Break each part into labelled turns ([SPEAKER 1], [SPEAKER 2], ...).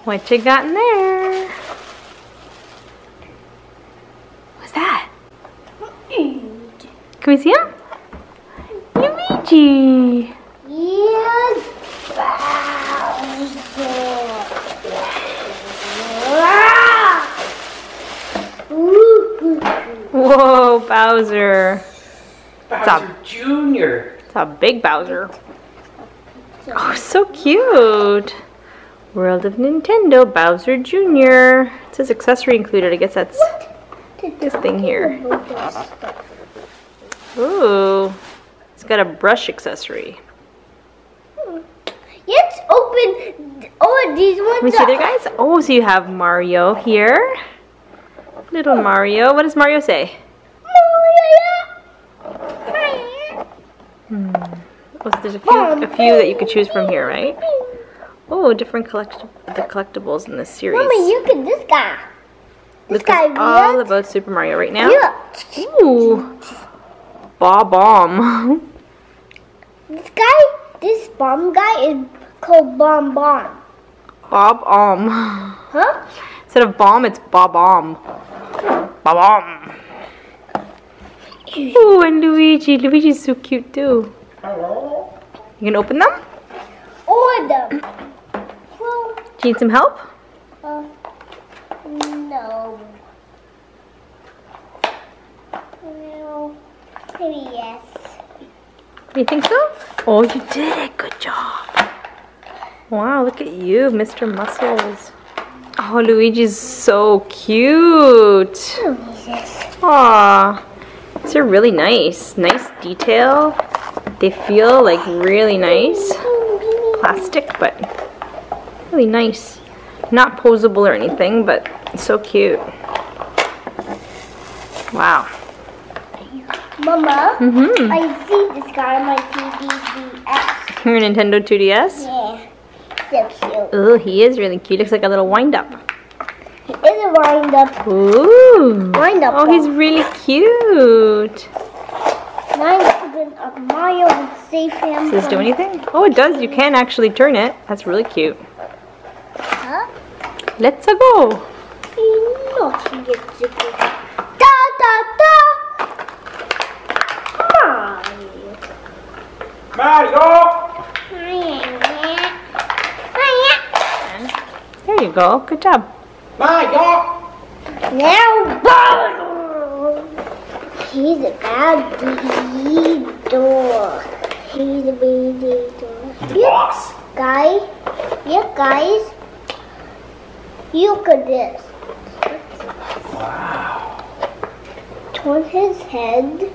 [SPEAKER 1] What you got in there? What's that? Can we see him? Luigi.
[SPEAKER 2] Yes.
[SPEAKER 1] Whoa, Bowser.
[SPEAKER 3] Bowser Jr.
[SPEAKER 1] It's a big Bowser. Oh, so cute. World of Nintendo, Bowser Jr. It says accessory included. I guess that's this thing here. Ooh, it's got a brush accessory.
[SPEAKER 2] Let's open. Oh, these ones.
[SPEAKER 1] Let me see there, guys. Oh, so you have Mario here. Little Mario. What does Mario say? Oh, so there's a few that you could choose from here, right? Oh, different collectibles in this series.
[SPEAKER 2] Mommy, look at this guy. This guy
[SPEAKER 1] all about Super Mario right now.
[SPEAKER 2] Yeah.
[SPEAKER 1] Ooh, Bob-omb.
[SPEAKER 2] This bomb guy is called Bomb Bomb.
[SPEAKER 1] Bob-omb.
[SPEAKER 2] Huh?
[SPEAKER 1] Instead of bomb, it's Bob-omb. Bob-omb. Ooh, and Luigi. Luigi's so cute too.
[SPEAKER 3] Hello?
[SPEAKER 1] You can open them?
[SPEAKER 2] Or them. Well,
[SPEAKER 1] Do you need some help?
[SPEAKER 2] no. Well, maybe yes.
[SPEAKER 1] You think so? Oh, you did it. Good job. Wow, look at you, Mr. Muscles. Oh, Luigi's so cute. Aw. These are really nice. Nice detail. They feel like really nice. Plastic, but really nice. Not posable or anything, but so cute. Wow.
[SPEAKER 2] Mama,
[SPEAKER 1] Mm-hmm.
[SPEAKER 2] I see this guy on my 2DS.
[SPEAKER 1] Your Nintendo 2DS?
[SPEAKER 2] Yeah, so cute.
[SPEAKER 1] Oh, he is really cute. Looks like a little wind-up.
[SPEAKER 2] He is a wind-up.
[SPEAKER 1] Ooh.
[SPEAKER 2] Wind-up.
[SPEAKER 1] Oh, he's really cute.
[SPEAKER 2] Now I'm going to open up Mario and save him.
[SPEAKER 1] Does this do anything? Oh, it does. You can actually turn it. That's really cute.
[SPEAKER 2] Huh?
[SPEAKER 1] Let's go.
[SPEAKER 2] Not get to go. Da da da.
[SPEAKER 3] Mario!
[SPEAKER 1] There you go. Good job.
[SPEAKER 3] Mario!
[SPEAKER 2] Now, he's a bad dog. He's a baby dog.
[SPEAKER 3] The boss.
[SPEAKER 2] Guys, look at this.
[SPEAKER 3] Wow.
[SPEAKER 2] Turn his head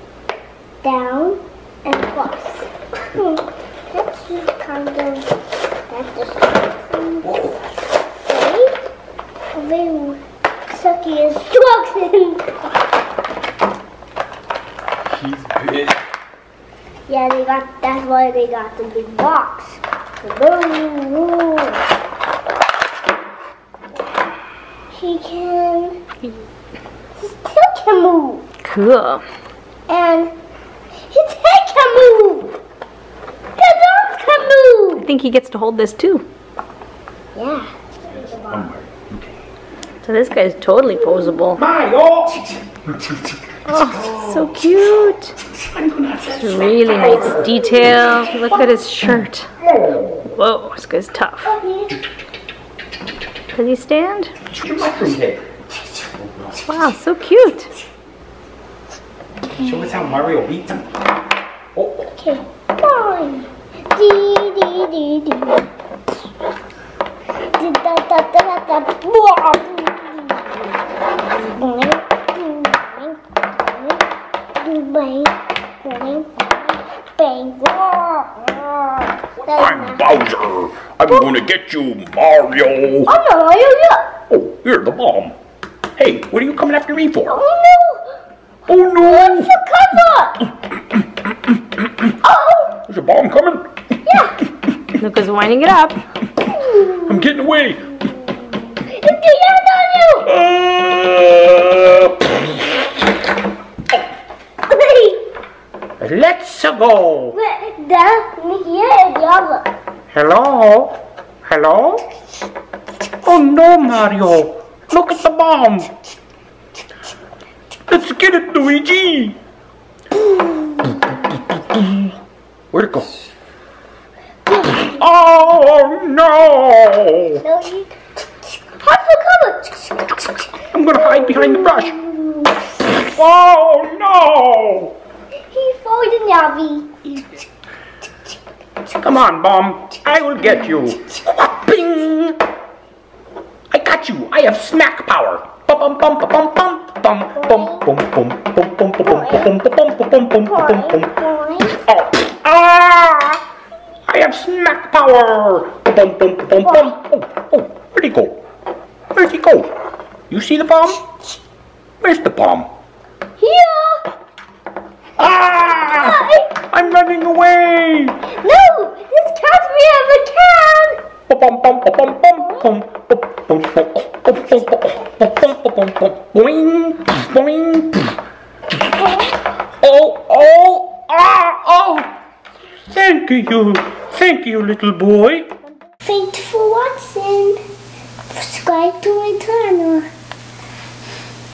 [SPEAKER 2] down and cross. That's just kind of, that's just very sucky instructions.
[SPEAKER 3] He's big.
[SPEAKER 2] Yeah, that's why they got the big box. The burning room. He still can move.
[SPEAKER 1] Cool.
[SPEAKER 2] And his head can move. His arms can move.
[SPEAKER 1] I think he gets to hold this too.
[SPEAKER 2] Yeah.
[SPEAKER 1] So this guy's totally posable.
[SPEAKER 3] Mario!
[SPEAKER 1] Oh, so cute. It's really nice detail. Look at his shirt. Whoa, this guy's tough. Does he stand? Wow, so cute.
[SPEAKER 3] Show us how Mario beats him. Oh.
[SPEAKER 2] Okay. Fine. Dee dee dee dee. Da da da da da.
[SPEAKER 4] I'm Bowser. I'm gonna get you, Mario.
[SPEAKER 2] I'm not Mario yet.
[SPEAKER 4] Oh, you're the bomb. Hey, what are you coming after me for?
[SPEAKER 2] Oh no!
[SPEAKER 4] Oh no!
[SPEAKER 2] Cover! Oh!
[SPEAKER 4] There's a bomb coming.
[SPEAKER 2] Yeah!
[SPEAKER 1] Luca's winding it up.
[SPEAKER 4] I'm getting away.
[SPEAKER 2] It's getting out on you!
[SPEAKER 4] Let's go.
[SPEAKER 2] Hello?
[SPEAKER 4] Hello? Hello? Oh no, Mario! Look at the bomb! Let's get it, Luigi! Where'd it go? Oh no!
[SPEAKER 2] No, you. Hide for cover.
[SPEAKER 4] I'm gonna hide behind the brush. Oh no!
[SPEAKER 2] He folded Navi.
[SPEAKER 4] Come on, bomb. I will get you. Bing! I got you. I have snack power. Bum bum bum bum bum bum bum bum bum bum bum bum bum bum bum bum bum. Oh! Ah! I have snack power. Bum bum bum bum. Oh! Where'd he go? Where'd he go? You see the bomb? Where's the bomb?
[SPEAKER 2] Here.
[SPEAKER 4] Ah! I'm running away.
[SPEAKER 2] No, this can't be a can.
[SPEAKER 4] Bum bum bum bum bum bum boing boing. Oh oh! Thank you, little boy.
[SPEAKER 2] Thanks for watching. Subscribe to my channel.